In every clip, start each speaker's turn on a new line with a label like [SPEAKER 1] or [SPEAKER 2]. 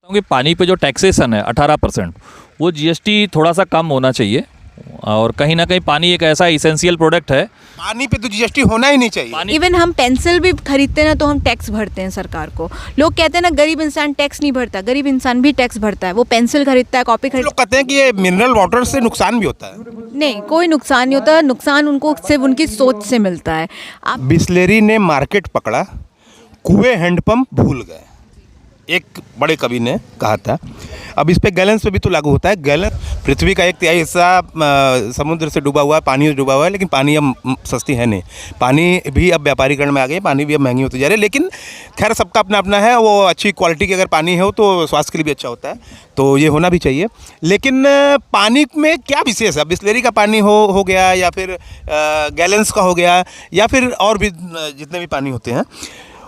[SPEAKER 1] क्योंकि पानी पे जो टैक्सेशन है 18%, वो जीएसटी थोड़ा सा कम होना चाहिए। और कहीं ना कहीं पानी एक ऐसा इसेंशियल प्रोडक्ट है।
[SPEAKER 2] पानी पे तो जीएसटी होना ही नहीं चाहिए।
[SPEAKER 3] इवन हम पेंसिल भी खरीदते हैं ना तो हम टैक्स भरते हैं सरकार को। लोग कहते हैं ना गरीब इंसान टैक्स नहीं भरता, गरीब इंसान भी टैक्स भरता है। वो पेंसिल खरीदता है, कॉपी
[SPEAKER 2] लोग कहते हैं कि ये मिनरल वाटर से नुकसान भी होता है।
[SPEAKER 3] नहीं, कोई नुकसान नहीं होता। नुकसान उनको सिर्फ उनकी सोच से मिलता है। आप
[SPEAKER 2] बिस्लेरी ने मार्केट पकड़ा, कुएं हैंडपंप भूल गए, एक बड़े कवि ने कहा था। अब इस पे गैलेंस पे भी तो लागू होता है। गैलेंस पृथ्वी का 1/3 हिस्सा समुद्र से डूबा हुआ है, पानी से डूबा हुआ है, लेकिन पानी अब सस्ती है नहीं। पानी भी अब व्यापारीकरण में आ गई, पानी भी अब महंगी होती जा रही है। लेकिन खैर सबका अपना अपना है। वो अच्छी क्वालिटी की अगर पानी हो तो स्वास्थ्य के लिए भी अच्छा होता है, तो ये होना भी चाहिए। लेकिन पानी में क्या विशेष है? बिस्लेरी का पानी हो गया, या फिर गैलेंस का हो गया, या फिर और भी जितने भी पानी होते हैं,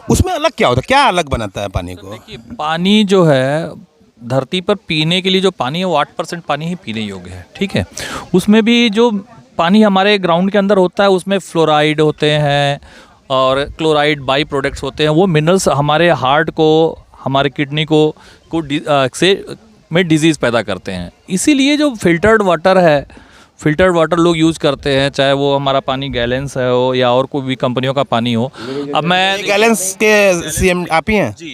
[SPEAKER 2] उसमें अलग क्या होता है? क्या अलग बनाता है पानी को?
[SPEAKER 1] देखिए, पानी जो है धरती पर पीने के लिए जो पानी है वो 8% पानी ही पीने योग्य है, ठीक है। उसमें भी जो पानी हमारे ग्राउंड के अंदर होता है उसमें फ्लोराइड होते हैं और क्लोराइड बाई प्रोडक्ट्स होते हैं। वो मिनरल्स हमारे हार्ट को, हमारे किडनी को में डिजीज़ पैदा करते हैं। इसीलिए जो फिल्टर्ड वाटर लोग यूज़ करते हैं, चाहे वो हमारा पानी गैलेंस है हो या और कोई भी कंपनियों का पानी हो। अब मैं
[SPEAKER 2] गैलेंस के सीएम आप ही हैं
[SPEAKER 1] जी,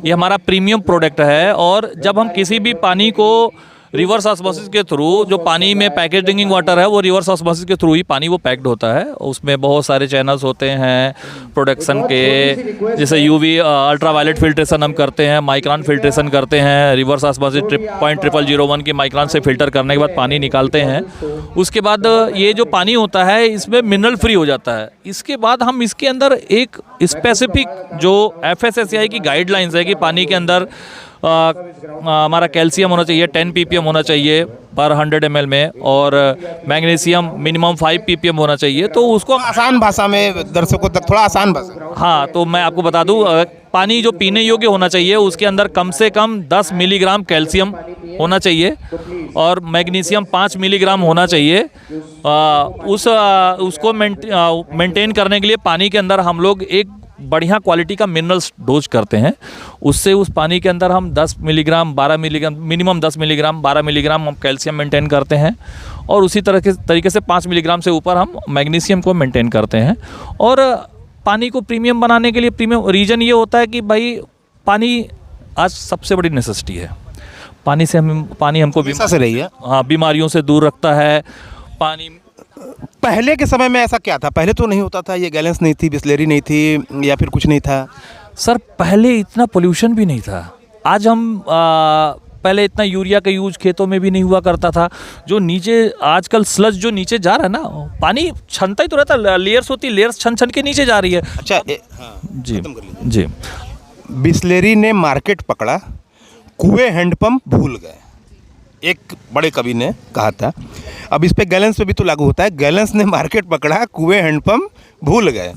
[SPEAKER 1] ये हमारा प्रीमियम प्रोडक्ट है। और जब हम किसी भी पानी को रिवर्स ऑस्मोसिस के थ्रू, जो पानी में पैकेज ड्रिंकिंग वाटर है वो रिवर्स ऑस्मोसिस के थ्रू ही पानी वो पैक्ड होता है। उसमें बहुत सारे चैनल्स होते हैं प्रोडक्शन के, जैसे यूवी अल्ट्रावायलेट फिल्ट्रेशन हम करते हैं, माइक्रोन फिल्ट्रेशन करते हैं, रिवर्स ऑस्मोसिस 0.0001 की माइक्रोन से फिल्टर करने के बाद पानी निकालते हैं। उसके बाद ये जो पानी होता है इसमें मिनरल फ्री हो जाता है। इसके बाद हम इसके अंदर एक स्पेसिफिक जो FSSAI की गाइडलाइंस है कि पानी के अंदर हमारा कैल्शियम होना चाहिए 10 ppm होना चाहिए पर 100 ml में, और मैग्नीशियम मिनिमम 5 ppm होना चाहिए। तो उसको
[SPEAKER 2] आसान भाषा में दर्शकों तक, थोड़ा आसान भाषा।
[SPEAKER 1] हाँ, तो मैं आपको बता दूं, पानी जो पीने योग्य होना चाहिए उसके अंदर कम से कम 10 मिलीग्राम कैल्शियम होना चाहिए और मैग्नीशियम 5 मिलीग्राम होना चाहिए। उसको मेंटेन करने के लिए पानी के अंदर हम लोग एक बढ़िया क्वालिटी का मिनरल्स डोज करते हैं। उससे उस पानी के अंदर हम 10 milligram 12 milligram, minimum 10 milligram 12 milligram हम कैल्शियम मेंटेन करते हैं, और उसी तरीके से 5 मिलीग्राम से ऊपर हम मैग्नीशियम को मेंटेन करते हैं। और पानी को प्रीमियम बनाने के लिए प्रीमियम रीज़न ये होता है कि भाई पानी आज सबसे बड़ी नेसेसिटी है। पानी हमको
[SPEAKER 2] से रही है।
[SPEAKER 1] हाँ, बीमारियों से दूर रखता है पानी।
[SPEAKER 2] पहले के समय में ऐसा क्या था? पहले तो नहीं होता था, ये गैलेंस नहीं थी, बिस्लेरी नहीं थी, या फिर कुछ नहीं था?
[SPEAKER 1] सर, पहले इतना पोल्यूशन भी नहीं था। आज हम पहले इतना यूरिया का यूज खेतों में भी नहीं हुआ करता था। जो नीचे आजकल स्लज जो नीचे जा रहा है ना, पानी छनता ही तो रहता, लेयर्स होती, लेयर्स छन छन के नीचे जा रही है।
[SPEAKER 2] अच्छा
[SPEAKER 1] हाँ, जी।
[SPEAKER 2] बिस्लेरी ने मार्केट पकड़ा, कुएं हैंडपंप भूल गए, एक बड़े कवि ने कहा था। अब इस पे गैलेंस पे भी तो लागू होता है। गैलेंस ने मार्केट पकड़ा, कुएं हैंडपंप भूल गए,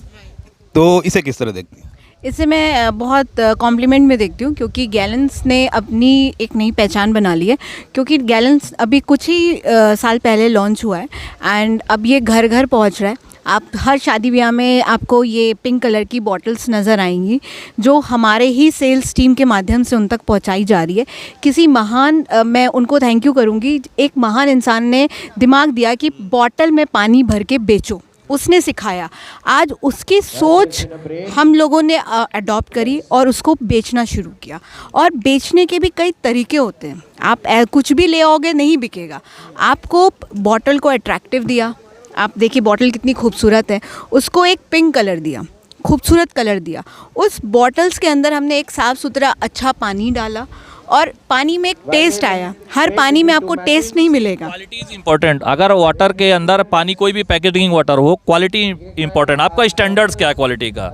[SPEAKER 2] तो इसे किस तरह देखती हैं?
[SPEAKER 3] इसे मैं बहुत कॉम्प्लीमेंट में देखती हूँ, क्योंकि गैलेंस ने अपनी एक नई पहचान बना ली है। क्योंकि गैलेंस अभी कुछ ही साल पहले लॉन्च हुआ है एंड अब ये घर घर पहुँच रहा है। आप हर शादी ब्याह में आपको ये पिंक कलर की बॉटल्स नज़र आएंगी, जो हमारे ही सेल्स टीम के माध्यम से उन तक पहुंचाई जा रही है। किसी महान मैं उनको थैंक यू करूंगी, एक महान इंसान ने दिमाग दिया कि बॉटल में पानी भर के बेचो, उसने सिखाया। आज उसकी सोच हम लोगों ने अडॉप्ट करी और उसको बेचना शुरू किया। और बेचने के भी कई तरीके होते हैं। आप कुछ भी ले आओगे नहीं बिकेगा। आपको बॉटल को अट्रैक्टिव दिया, आप देखिए बॉटल कितनी खूबसूरत है, उसको एक पिंक कलर दिया, खूबसूरत कलर दिया। उस बॉटल्स के अंदर हमने एक साफ़ सुथरा अच्छा पानी डाला और पानी में एक टेस्ट आया। हर पानी में आपको टेस्ट नहीं मिलेगा।
[SPEAKER 1] Quality is important. अगर वाटर के अंदर पानी, कोई भी पैकेजिंग वाटर हो, क्वालिटी इम्पोर्टेंट। आपका स्टैंडर्ड्स क्या है क्वालिटी का?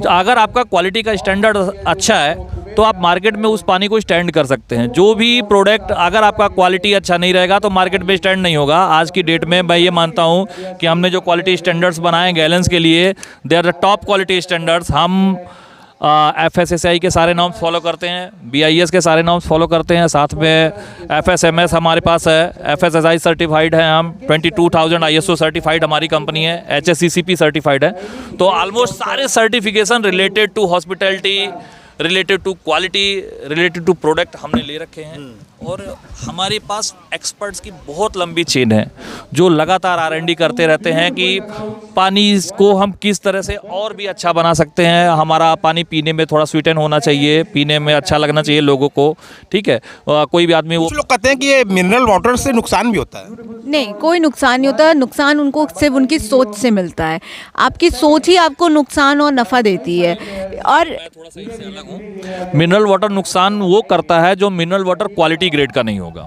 [SPEAKER 1] अगर आपका क्वालिटी का स्टैंडर्ड अच्छा है तो आप मार्केट में उस पानी को स्टैंड कर सकते हैं। जो भी प्रोडक्ट, अगर आपका क्वालिटी अच्छा नहीं रहेगा तो मार्केट में स्टैंड नहीं होगा। आज की डेट में मैं ये मानता हूँ कि हमने जो क्वालिटी स्टैंडर्ड्स बनाए गैलेंस के लिए, they are the top quality standards. हम FSSAI के सारे नॉर्म्स फॉलो करते हैं, BIS के सारे नॉर्म्स फॉलो करते हैं, साथ में FSMS हमारे पास है, FSSAI सर्टिफाइड है, हम 22,000 ISO सर्टिफाइड हमारी कंपनी है, HACCP सर्टिफाइड है। तो ऑलमोस्ट सारे certification related to hospitality, related to quality, related to product हमने ले रखे हैं। और हमारे पास एक्सपर्ट्स की बहुत लंबी चेन है जो लगातार R&D करते रहते हैं कि पानी को हम किस तरह से और भी अच्छा बना सकते हैं। हमारा पानी पीने में थोड़ा स्वीटन होना चाहिए, पीने में अच्छा लगना चाहिए लोगों को, ठीक है। कोई भी आदमी वो
[SPEAKER 2] कुछ लोग कहते हैं कि ये मिनरल वाटर से नुकसान भी होता है।
[SPEAKER 3] नहीं, कोई नुकसान नहीं होता। नुकसान उनको सिर्फ उनकी सोच से मिलता है। आपकी सोच ही आपको नुकसान और नफ़ा देती है। और
[SPEAKER 1] मिनरल वाटर नुकसान वो करता है जो मिनरल वाटर क्वालिटी ग्रेड का नहीं होगा।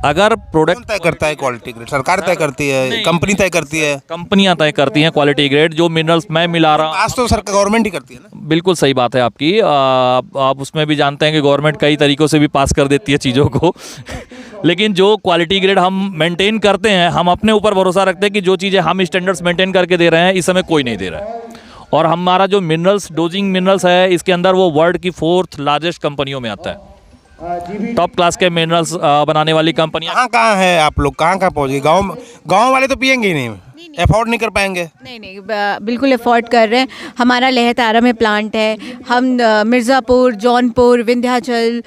[SPEAKER 1] अगर
[SPEAKER 2] कौन
[SPEAKER 1] प्रोडक्ट
[SPEAKER 2] तय करता है क्वालिटी ग्रेड? सरकार तय करती है, कंपनी तय करती है?
[SPEAKER 1] कंपनियां तय करती हैं क्वालिटी ग्रेड, जो मिनरल्स मैं मिला रहा हूँ।
[SPEAKER 2] आज तो सरकार गवर्नमेंट ही करती है ना।
[SPEAKER 1] बिल्कुल सही बात है आपकी। आप उसमें भी जानते हैं कि गवर्नमेंट कई तरीक़ों से भी पास कर देती है चीज़ों को लेकिन जो क्वालिटी ग्रेड हम मेंटेन करते हैं, हम अपने ऊपर भरोसा रखते हैं कि जो चीज़ें हम स्टैंडर्ड्स मेंटेन करके दे रहे हैं इस समय कोई नहीं दे रहा है। और हमारा जो मिनरल्स, डोजिंग मिनरल्स है, इसके अंदर वो वर्ल्ड की 4th लार्जेस्ट कंपनियों में आता है। टॉप क्लास के मिनरल्स बनाने वाली कंपनियां।
[SPEAKER 2] कहाँ है आप लोग? कहाँ पहुँच गए? गाँव वाले तो पियेंगे ही नहीं, अफोर्ड नहीं कर पाएंगे।
[SPEAKER 3] नहीं, बिल्कुल अफोर्ड कर रहे हैं। हमारा लहतारा में प्लांट है। हम मिर्ज़ापुर, जौनपुर, विंध्याचल,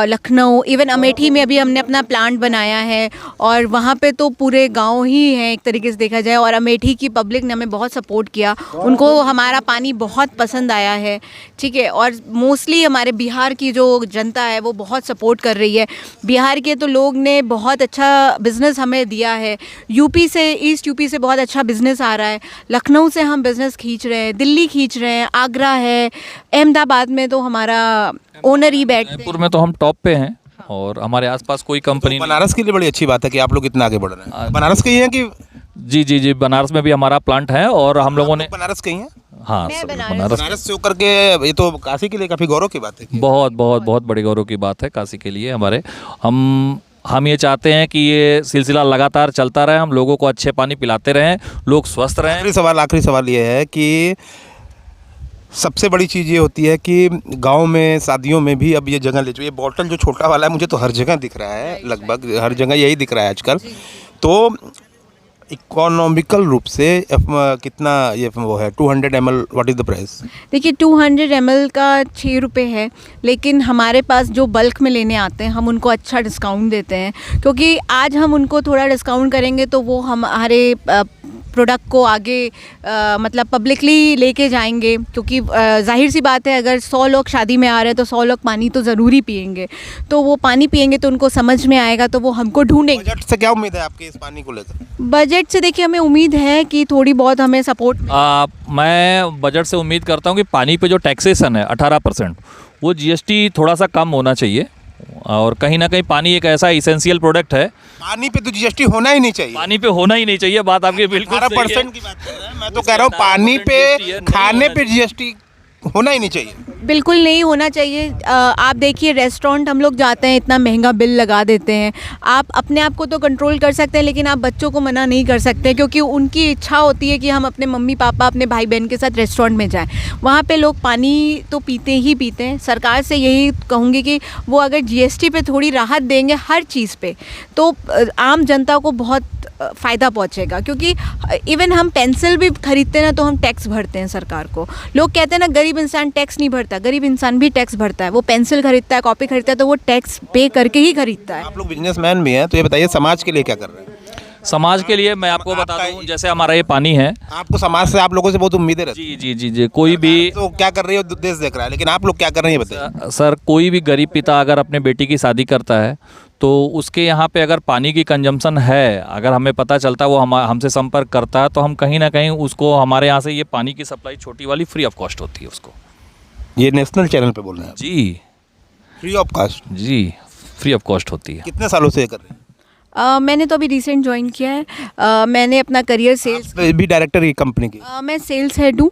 [SPEAKER 3] लखनऊ, इवन अमेठी में अभी हमने अपना प्लांट बनाया है। और वहाँ पे तो पूरे गांव ही हैं एक तरीके से देखा जाए। और अमेठी की पब्लिक ने हमें बहुत सपोर्ट किया, उनको हमारा पानी बहुत पसंद आया है, ठीक है। और मोस्टली हमारे बिहार की जो जनता है वो बहुत सपोर्ट कर रही है। बिहार के तो लोग ने बहुत अच्छा बिज़नेस हमें दिया है। यूपी से, ईस्ट यूपी से बहुत अच्छा बिज़नेस आ रहा है। लखनऊ से हम बिज़नेस खींच रहे हैं, दिल्ली खींच रहे हैं, आगरा है, अहमदाबाद में तो हमारा ओनर ही बैठते हैं।
[SPEAKER 1] जयपुर में तो हम टॉप पे हैं और हमारे आसपास कोई कंपनी नहीं।
[SPEAKER 2] बनारस के लिए बड़ी अच्छी बात है कि आप लोग इतना आगे बढ़ रहे हैं। बनारस के ही हैं कि?
[SPEAKER 1] जी, बनारस में भी हमारा प्लांट है और हम लोगों ने।
[SPEAKER 2] बनारस के ही हैं?
[SPEAKER 1] हाँ,
[SPEAKER 3] मैं
[SPEAKER 2] बनारस से होकर के ये तो काशी के लिए काफ़ी गौरव की बात है।
[SPEAKER 1] बहुत बड़ी गौरव की बात है काशी के लिए हमारे। हम ये चाहते हैं कि ये सिलसिला लगातार चलता रहे, हम लोगों को अच्छे पानी पिलाते रहें, लोग स्वस्थ रहें।
[SPEAKER 2] आखिरी सवाल ये है कि सबसे बड़ी चीज़ ये होती है कि गांव में शादियों में भी अब ये जगह ले चुकी है। ये बॉटल जो छोटा वाला है मुझे तो हर जगह दिख रहा है, लगभग हर जगह यही दिख रहा है आजकल। तो इकोनॉमिकल रूप से कितना ये वो है? 200 ml, what is the price?
[SPEAKER 3] देखिए 200 ml का 6 रुपये है, लेकिन हमारे पास जो बल्क में लेने आते हैं हम उनको अच्छा डिस्काउंट देते हैं। क्योंकि आज हम उनको थोड़ा डिस्काउंट करेंगे तो वो हमारे प्रोडक्ट को आगे मतलब पब्लिकली लेके जाएंगे। क्योंकि जाहिर सी बात है, अगर 100 लोग शादी में आ रहे हैं तो 100 लोग पानी तो ज़रूरी पियेंगे। तो वो पानी पियेंगे तो उनको समझ में आएगा, तो वो हमको ढूंढेंगे।
[SPEAKER 2] बजट से क्या उम्मीद है आपकी इस पानी को लेकर?
[SPEAKER 3] बजट से देखिए हमें उम्मीद है कि थोड़ी बहुत हमें सपोर्ट।
[SPEAKER 1] मैं बजट से उम्मीद करता हूँ कि पानी पे जो टैक्सेशन है 18%, वो GST थोड़ा सा कम होना चाहिए। और कहीं ना कहीं पानी एक ऐसा इसेंशियल प्रोडक्ट है।
[SPEAKER 2] पानी पे तो GST होना ही नहीं चाहिए।
[SPEAKER 1] पानी पे होना ही नहीं चाहिए, बात आपकी बिल्कुल सही है।
[SPEAKER 2] 18% की बात कर रहे हैं, मैं तो कह रहा हूँ पानी पे, खाने पे GST होना ही नहीं चाहिए।
[SPEAKER 3] बिल्कुल नहीं होना चाहिए। आप देखिए रेस्टोरेंट हम लोग जाते हैं, इतना महंगा बिल लगा देते हैं। आप अपने आप को तो कंट्रोल कर सकते हैं, लेकिन आप बच्चों को मना नहीं कर सकते, क्योंकि उनकी इच्छा होती है कि हम अपने मम्मी पापा, अपने भाई बहन के साथ रेस्टोरेंट में जाएं। वहाँ पे लोग पानी तो पीते ही पीते हैं। सरकार से यही कहूँगी कि वो अगर GST पे थोड़ी राहत देंगे हर चीज़ पे, तो आम जनता को बहुत फ़ायदा पहुँचेगा। क्योंकि इवन हम पेंसिल भी खरीदते हैं ना तो हम टैक्स भरते हैं सरकार को। लोग कहते हैं ना गरीब इंसान टैक्स नहीं भरता, गरीब इंसान भी टैक्स भरता है। वो पेंसिल खरीदता है, कॉपी खरीदता है, तो वो टैक्स पे करके ही खरीदता है।
[SPEAKER 2] आप लोग बिजनेसमैन भी हैं, तो ये बताइए समाज के लिए क्या कर रहे हैं?
[SPEAKER 1] समाज के लिए मैं आपको बता दूं, जैसे हमारा ये पानी है,
[SPEAKER 2] आपको समाज से, आप लोगों से बहुत उम्मीदें रहती हैं।
[SPEAKER 1] जी, कोई भी
[SPEAKER 2] तो क्या कर रही है देश देख रहा है, लेकिन आप लोग क्या कर रहे हैं ये बताइए।
[SPEAKER 1] सर, कोई भी गरीब पिता अगर अपने बेटी की शादी करता है तो उसके यहाँ पे अगर पानी की कंजम्पशन है, अगर हमें पता चलता है, वो हमसे संपर्क करता है, तो हम कहीं ना कहीं उसको, हमारे यहाँ से ये पानी की सप्लाई छोटी वाली फ्री ऑफ कॉस्ट होती है उसको।
[SPEAKER 2] ये नेशनल चैनल पे बोल रहे हैं?
[SPEAKER 1] जी,
[SPEAKER 2] फ्री ऑफ कॉस्ट?
[SPEAKER 1] जी, फ्री ऑफ कॉस्ट होती है।
[SPEAKER 2] कितने सालों से ये कर रहे हैं?
[SPEAKER 3] मैंने तो अभी रिसेंट ज्वाइन किया है। मैंने अपना करियर सेल्स
[SPEAKER 2] भी डायरेक्टर की कंपनी की?
[SPEAKER 3] मैं सेल्स हेड हूँ,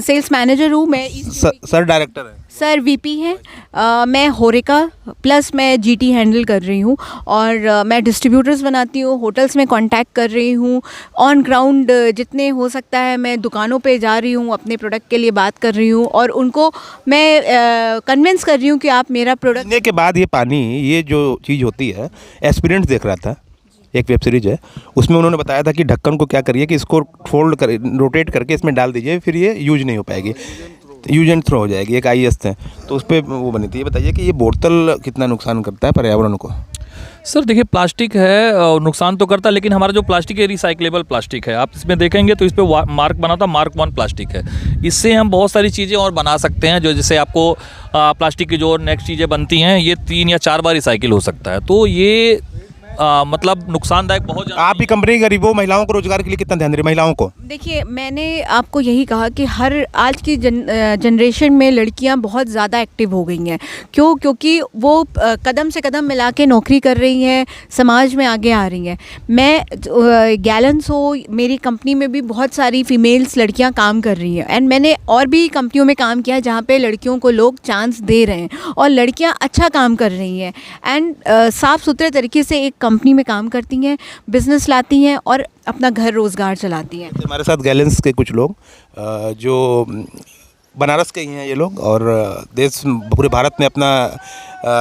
[SPEAKER 3] सेल्स मैनेजर हूँ मैं।
[SPEAKER 2] सर डायरेक्टर है?
[SPEAKER 3] सर VP है। मैं होरेका प्लस मैं GT हैंडल कर रही हूँ। और मैं डिस्ट्रीब्यूटर्स बनाती हूँ, होटल्स में कांटेक्ट कर रही हूँ, ऑन ग्राउंड जितने हो सकता है मैं दुकानों पे जा रही हूँ, अपने प्रोडक्ट के लिए बात कर रही हूँ और उनको मैं कन्विंस कर रही हूँ कि आप मेरा प्रोडक्ट।
[SPEAKER 2] पीने के बाद ये पानी, ये जो चीज़ होती है, एस्पिरेंट्स देख रहा था, एक वेब सीरीज है, उसमें उन्होंने बताया था कि ढक्कन को क्या करिए कि इसको फोल्ड कर, रोटेट करके इसमें डाल दीजिए, फिर ये यूज नहीं हो पाएगी। यूज एंड थ्रो हो जाएगी, एक IS है तो उस पर वो बनी थी। ये बताइए कि ये बोतल कितना नुकसान करता है पर्यावरण को?
[SPEAKER 1] सर देखिए, प्लास्टिक है नुकसान तो करता है, लेकिन हमारा जो प्लास्टिक है रिसाइक्लेबल प्लास्टिक है। आप इसमें देखेंगे तो इस पर मार्क बना था, Mark 1 प्लास्टिक है। इससे हम बहुत सारी चीज़ें और बना सकते हैं, जो जैसे आपको प्लास्टिक की जो नेक्स्ट चीज़ें बनती हैं ये 3 या 4 बार रिसाइकिल हो सकता है। तो ये मतलब नुकसानदायक बहुत ज़्यादा।
[SPEAKER 2] आप ही कंपनी गरीबों महिलाओं को रोजगार के लिए कितना ध्यान दे रही है? महिलाओं को
[SPEAKER 3] देखिए, मैंने आपको यही कहा कि हर आज की जनरेशन में लड़कियां बहुत ज़्यादा एक्टिव हो गई हैं। क्योंकि वो कदम से कदम मिला के नौकरी कर रही हैं, समाज में आगे आ रही हैं। मैं गैलेंस हो, मेरी कंपनी में भी बहुत सारी फीमेल्स लड़कियां काम कर रही हैं, एंड मैंने और भी कंपनियों में काम किया जहाँ पे लड़कियों को लोग चांस दे रहे हैं और लड़कियां अच्छा काम कर रही हैं एंड साफ़ सुथरे तरीके से एक कंपनी में काम करती हैं, बिजनेस लाती हैं और अपना घर रोज़गार चलाती हैं।
[SPEAKER 2] हमारे साथ गैलेंस के कुछ लोग जो बनारस के ही हैं ये लोग, और देश पूरे भारत में अपना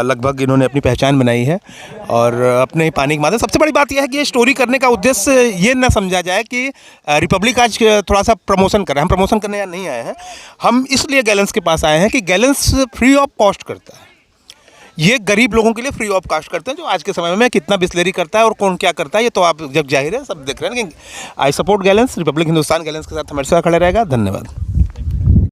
[SPEAKER 2] लगभग इन्होंने अपनी पहचान बनाई है और अपने पानी की मात्रा। सबसे बड़ी बात यह है कि ये स्टोरी करने का उद्देश्य ये ना समझा जाए कि रिपब्लिक आज थोड़ा सा प्रमोशन कर रहा है। हम प्रमोशन करने नहीं आए हैं, हम इसलिए गैलेंस के पास आए हैं कि गैलेंस फ्री ऑफ कॉस्ट करता है। ये गरीब लोगों के लिए फ्री ऑफ कॉस्ट करते हैं, जो आज के समय में कितना बिस्लेरी करता है और कौन क्या करता है ये तो आप जब जाहिर है सब देख रहे हैं। लेकिन I support gallons, Republic Hindustan gallons के साथ हमेशा खड़ा रहेगा। धन्यवाद।